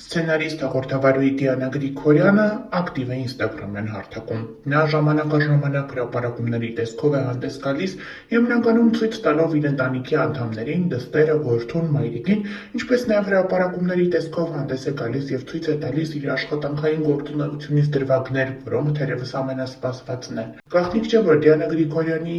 Սցենարիստ հաղորդավարուհի Դիանա Գրիգորյանը ակտիվ է ինստագրամյան հարթակում։ Նա ժամանակ առ ժամանակ հրապարակումների տեսքով է հանդես գալիս, հիմնականում ցույց տալով իր ընտանիքի անդամներին, դստերը, որդուն, մայրիկին, ինչպես նաև հրապարակումների տեսքով հանդես է գալիս և ցույց է տալիս իր աշխատանքային գործունեությունից դրվագներ, որոնք թերևս ամենասպասվածն են։ Գաղտնիք չէ, որ Դիանա Գրիգորյանի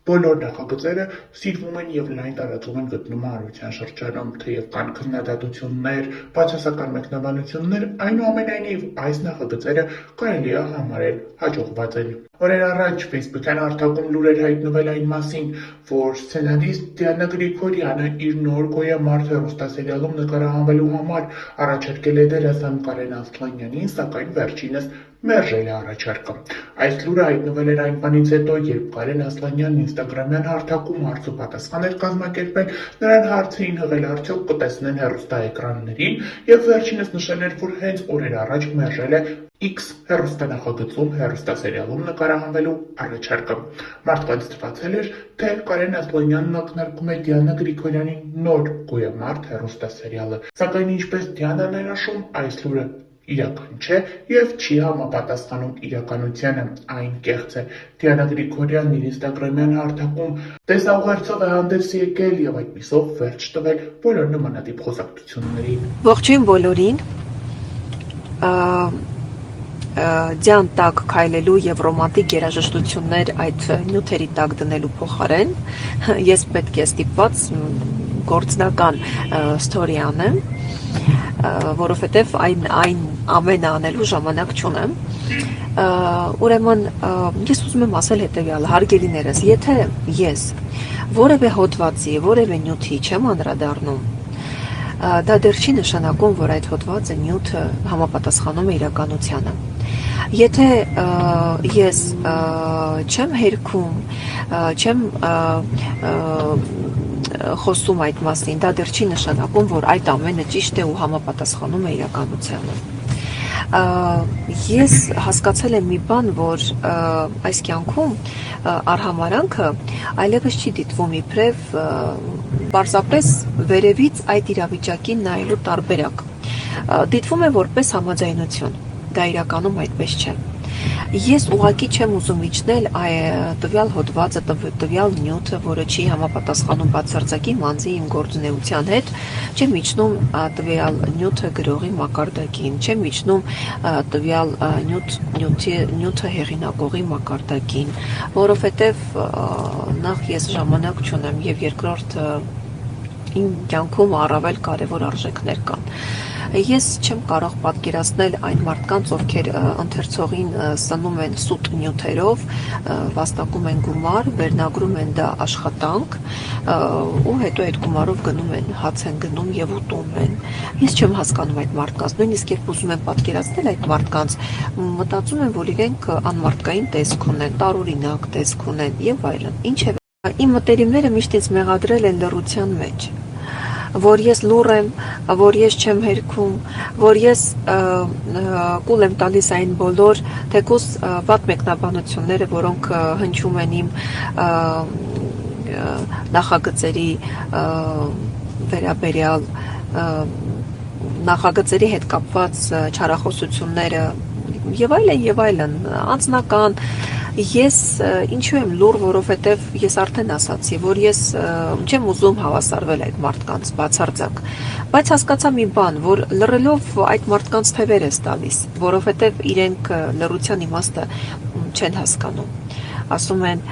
բոլոր նախագծերը սիրվում են և լայն տարածում են գտնում հանրության շրջանում, թեև կան քննադատություններ, բացասական մեկնաբանություններ, այնուամենայնիվ այս նախագծերը կարելի է համարել հաջողված են։ Օրեր առաջ Facebook-յան հարթակում լուրեր հայտնվել այն մասին, որ սցենարիստ Դիանա Գրիգորյանը իր նոր «Գոյամարտ» հեռուստասերիալում նկարահանվելու համար առաջարկել է դերասան Կարեն Ասլանյանին, սակայն վերջինս մերժել է առաջարկը։ Այս լուրը հայտնվել էր այն բանից հետո, երբ Կարեն Ասլանյանն ինստագրամյան հարթակում հարց ու պատասխան էր կազմակերպել, նրան հարց էին հղել արդյոք կտեսնեն հեռուստաէկրաններին, և վերջինս նշել էր, որ հենց օրեր առաջ մերժել է X հեռուստանախագծում հեռուստասերիալում նկարահանվելու առաջարկը։ Մարդկանց թվացել էր, թե Կարեն Ասլանյանն ակնարկում է Դիանա Գրիգորյանի նոր «Գոյամարտ» հեռուստասերիալը, սակայն ինչպես Դիանան է նշում, այս լուրը իրական չէ և չի համապատասխանում իրականությանը, այն կեղծ է։ Դիանա Գրիգորյանն իր ինստագրամյան հարթակում տեսաուղերձով է հանդես եկել և այդպիսով վերջ տվել բոլոր նմանատիպ խոսակցություններին։ Ողջույն բոլորին։ Ձյան տակ քայլելու և ռոմանտիկ երաժշտություններ այդ նյութերի տակ դնելու փոխարեն ես պետք է ստիպված գործնական ստորի անեմ, որովհետև այն ամենը անելու ժամանակ չունեմ։ Ուրեմն ես ուզում եմ ասել հետևյալը, հարգելիներս, եթե ես որևէ հոդվածի, որևէ նյութի չեմ անդրադառնում, դա դեռ չի նշանակում, որ այդ հոդվածը նյութը համապատասխանում է իրականությանը։ Եթե ես չեմ հերքում, չեմ խոսում այդ մասին, դա դեռ չի նշանակում, որ այդ ամենը ճիշտ է ու համապատասխանում է իրականությանը։ Ես հասկացել եմ մի բան, որ այս կյանքում արհամարանքը այլևս չի դիտվում իբրև պարզապես վերևից այդ իրավիճակին նայելու տարբերակ։ Դիտվում է որպես համաձայնություն, դա իրականում այդպես չէ։ Ես ուղղակի չեմ ուզում իջնել տվյալ հոդվածը, տվյալ նյութը, որը չի համապատասխանում բացարձակի մանձի իմ գործունեության հետ, չեմ իջնում տվյալ նյութը գրողի մակարդակին, չեմ իջնում տվյալ նյութը հեղինակողի մակարդակին, որովհետև նախ ես ժամանակ չունեմ և երկրորդ իմ կյանքում առավել կարևոր արժեքներ կան։ Ես չեմ կարող պատկերացնել այն մարդկանց, ովքեր ընթերցողին սնում են սուտ նյութերով, վաստակում են գումար, վերնագրում են դա աշխատանք ու հետո այդ գումարով գնում են, հաց են գնում և ուտում են։ Ես չեմ հասկանում այդ մարդկանց, նույնիսկ երբ ուզում եմ պատկերացնել այդ մարդկանց, մտածում եմ, որ իրենք անմարդկային տեսք ունեն, տարօրինակ տեսք ունեն և այլն։ Ինչևէ, իմ մտերիմները միշտ ինձ մեղադրել են լռության մեջ, որ ես լուռ եմ, որ ես չեմ հերքում, որ ես կուլ եմ տալիս այն բոլոր թեկուզ վատ մեկնաբանությունները, որոնք հնչում են իմ նախագծերի վերաբերյալ, նախագծերի հետ կապված չարախոսությունները և այլն, անձնական։ Ես ինչու եմ լուռ, որովհետև ես արդեն ասացի, որ ես չեմ ուզում հավասարվել այդ մարդկանց բացարձակ, բայց հասկացա մի բան, որ լռելով այդ մարդկանց թևեր ես տալիս, որովհետև իրենք լռության իմաստը չեն հասկանում։ Ասում են,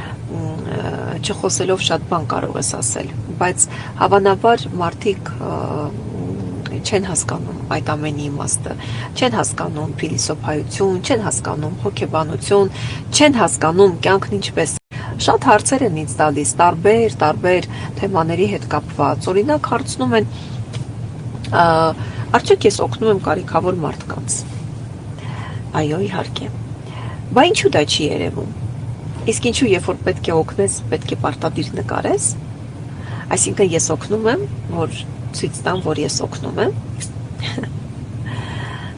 չխոսելով շատ բան կարող ես ասել, բայց հավանաբար մարդիկ չեն հասկանում այդ ամենի իմաստը, չեն հասկանում փիլիսոփայություն, չեն հասկանում հոգեբանություն, չեն հասկանում կյանքն ինչպես։ Շատ հարցեր են ինձ տալիս, տարբեր թեմաների հետ կապված, օրինակ հարցնում են, արդյոք ես օգնում եմ կարիքավոր մարդկանց։ Այո, իհարկե։ Բա ինչու դա չի երևում։ Իսկ ինչու երբ որ պետք է օգնես, պետք է պարտադիր նկարես։ Այսինքն ես օգնում եմ, որ ցույց տամ, որ ես օգնում եմ։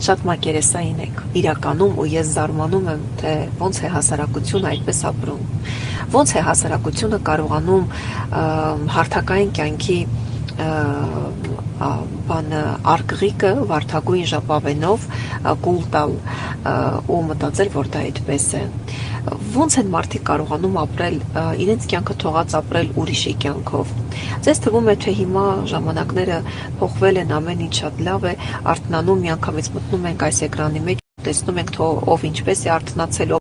Շատ մակերեսային եք իրականում ու ես զարմանում եմ, թե ոնց է հասարակությունը այդպես ապրում, ոնց է հասարակությունը կարողանում հարթակային կյանքի բան արգղիկը վարդագույն ժապավենով կուլ տալ ու մտածել, որ դա այդպես է։ Ոնց են մարդիկ կարողանում ապրել իրենց կյանքը թողած ապրել ուրիշի կյանքով։ Ձեզ թվում է, թե հիմա ժամանակները փոխվել են, ամեն ինչ շատ լավ է, արթնանում միանգամից մտնում ենք այս էկրանի մեջ, տեսնում ենք, թե ով ինչպես է արթնացել,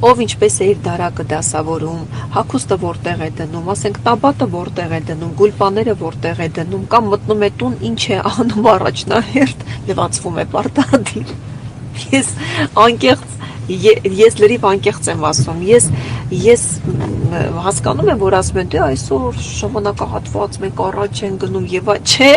ով ինչպես է իր դարակը դասավորում, հագուստը որտեղ է դնում, ասենք տաբատը որտեղ է դնում, գուլպաները որտեղ է դնում, կամ մտնում է տուն, ինչ է անում առաջնահերթ, լվացվում է պարտադիր։ Ես անկեղծ ես լրիվ անկեղծ եմ ասում, ես հասկանում եմ, որ ասում են, դե այսօր ժամանակահատված մենք առաջ են գնում եւ չէ,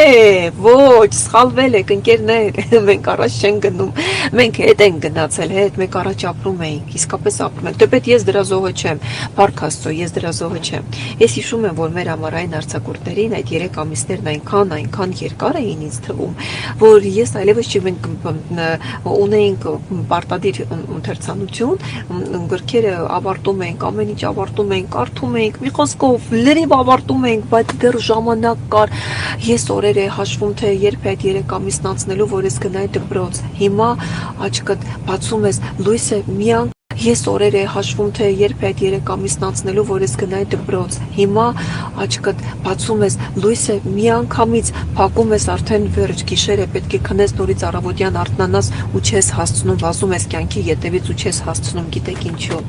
ոչ, սխալվել եք ընկերներ, մենք առաջ չեն գնում, մենք հետ ենք գնացել, մենք առաջ ապրում էինք, իսկապես ապրում ենք, թեպետ ես դրա զոհը չեմ, Փառք Աստծո, ես դրա զոհը չեմ։ Ես հիշում եմ, որ մեր ամառային արձակուրդներին այդ 3 ամիսներն այնքան երկար էին ինձ թվում, որ ես այլևս ունեինք պարտադիր ընթերցանություն, գրքերը ավարտում ենք, ամեն ինչ ավարտում ենք, կարդում ենք, մի խոսքով լրիվ ավարտում ենք, բայց դեռ ժամանակ կար։ Ես օրեր է հաշվում, թե երբ այդ 3 ամիսն անցնելու, որ ես գնայի դպրոց։ Հիմա աչքդ բացում ես, լույս է միան։ Ես օրեր է հաշվում, թե երբ այդ 3 ամիսն անցնելու, որ ես գնայի դպրոց։ Հիմա աչքդ բացում ես, լույս է միանգամից փակում ես, արդեն վերջ, գիշեր է, պետք է քնես նորից առավոտյան արթնանաս ու չես հասցնում, վազում ես կյանքի ետևից ու չես հասցնում, գիտեք ինչու։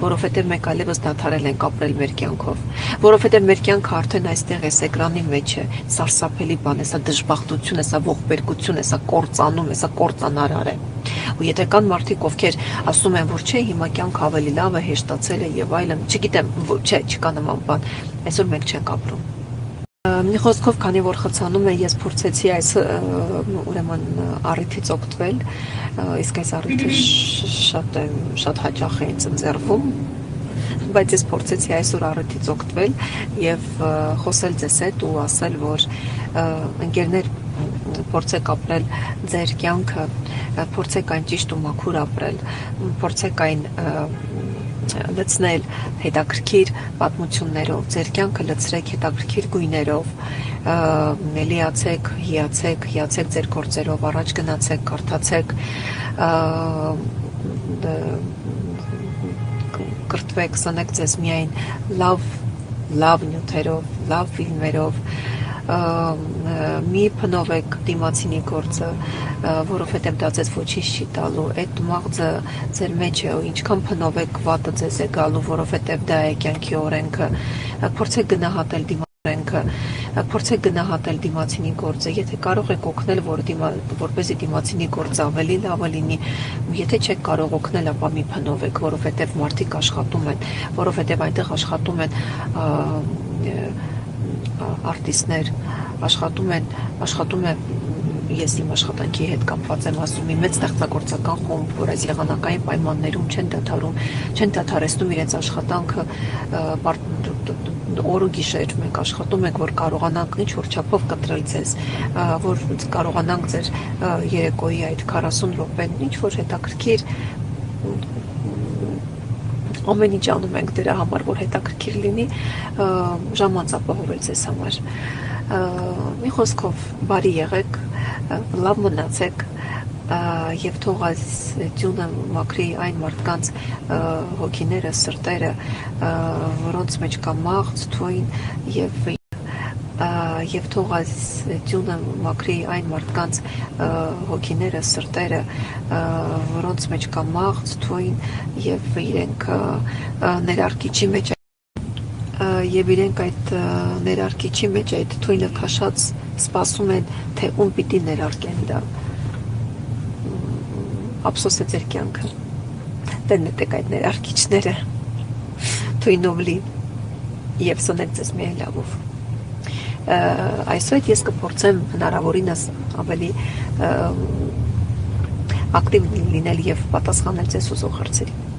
Որովհետև մենք այլևս դադարել ենք ապրել մեր կյանքով, որովհետև մեր կյանքը արդեն այստեղ է, էկրանի մեջ է, սարսափելի բան է, սա դժբախտություն է, սա ողբերգություն է, սա կործանում է, սա կործանարար է։ Ու եթե կան մարդիկ, ովքեր ասում են, որ չէ, հիմա կյանքը ավելի լավ է, հեշտացել է եւ այլն, չգիտեմ, չէ, չկա նման բան, այսօր մենք չենք ապրում։ Մի խոսքով, քանի որ խցանում է, ես փորձեցի այս ուրեմն առիթից օգտվել, իսկ այս առիթը շատ հաճախ է ինձ ընձեռվում, բայց ես փորձեցի այսօր առիթից օգտվել եւ խոսել ձեզ հետ ու ասել, որ ընկերներ, փորձեք ապրել ձեր կյանքը, փորձեք այն ճիշտ ու մաքուր ապրել, փորձեք այն լցնել հետաքրքիր պատմություններով, ձեր կյանքը լցրեք հետաքրքիր գույներով, լիացեք, հիացեք ձեր գործերով, առաջ գնացեք, կարդացեք, կրթվեք, սնեք ձեզ միայն լավ նյութերով, լավ ֆիլմերով, մի փնովեք դիմացինի գործը, որովհետև դա ձեզ ոչինչ չի տալու, այդ մաղձը ձեր մեջ է, ինչքան փնովեք վատը ձեզ է գալու, որովհետև դա է կյանքի օրենքը, փորձեք գնահատել օրենքը, փորձեք գնահատել դիմացինի գործը, եթե կարող եք օգնել, որպեսզի դիմացինի գործը ավելի լավը լինի, եթե չեք կարող օգնել, ապա մի փնովեք, որովհետև մարդիկ աշխատում են, որովհետև այնտեղ աշխատում են արտիստներ, աշխատում է, ես իմ աշխատանքի հետ կապված եմ ասում, մի մեծ ստեղծագործական խումբ, որ այս եղանակային պայմաններում չեն դադարեցնում իրենց աշխատանքը, օր ու գիշեր մենք աշխատում ենք, որ կարողանանք ինչ-որ չափով կտրել ձեզ, որ կարողանանք ձեր երեկոյի այդ 40 րոպեն ինչ-որ հետաքրքիր ամեն ինչ անում ենք դրա համար, որ հետաքրքիր լինի, ժամանց ապահովել ձեզ համար։ Մի խոսքով բարի եղեք, լավ մնացեք եւ թող այս ձյունը մաքրի այն մարդկանց հոգիները, սրտերը, որոնց մեջ կա մաղձ, թույն եւ թող այս ձյունը մաքրի այն մարդկանց հոգիները, սրտերը, որոնց մեջ կա մաղձ, թույն եւ իրենք ներարկիչի մեջ եւ իրենք այդ ներարկիչի մեջ այդ թույնը քաշած սպասում են, թե ում պիտի ներարկեն դա։ Ափսոս է ձեր կյանքը։ Դե նետեք այդ ներարկիչները թույնով լի եւ սնեք ձեզ միայն լավով։ Այսօր ես կփորձեմ հնարավորինս ավելի ակտիվ լինել եւ պատասխանել ձեզ ուզող հարցերի։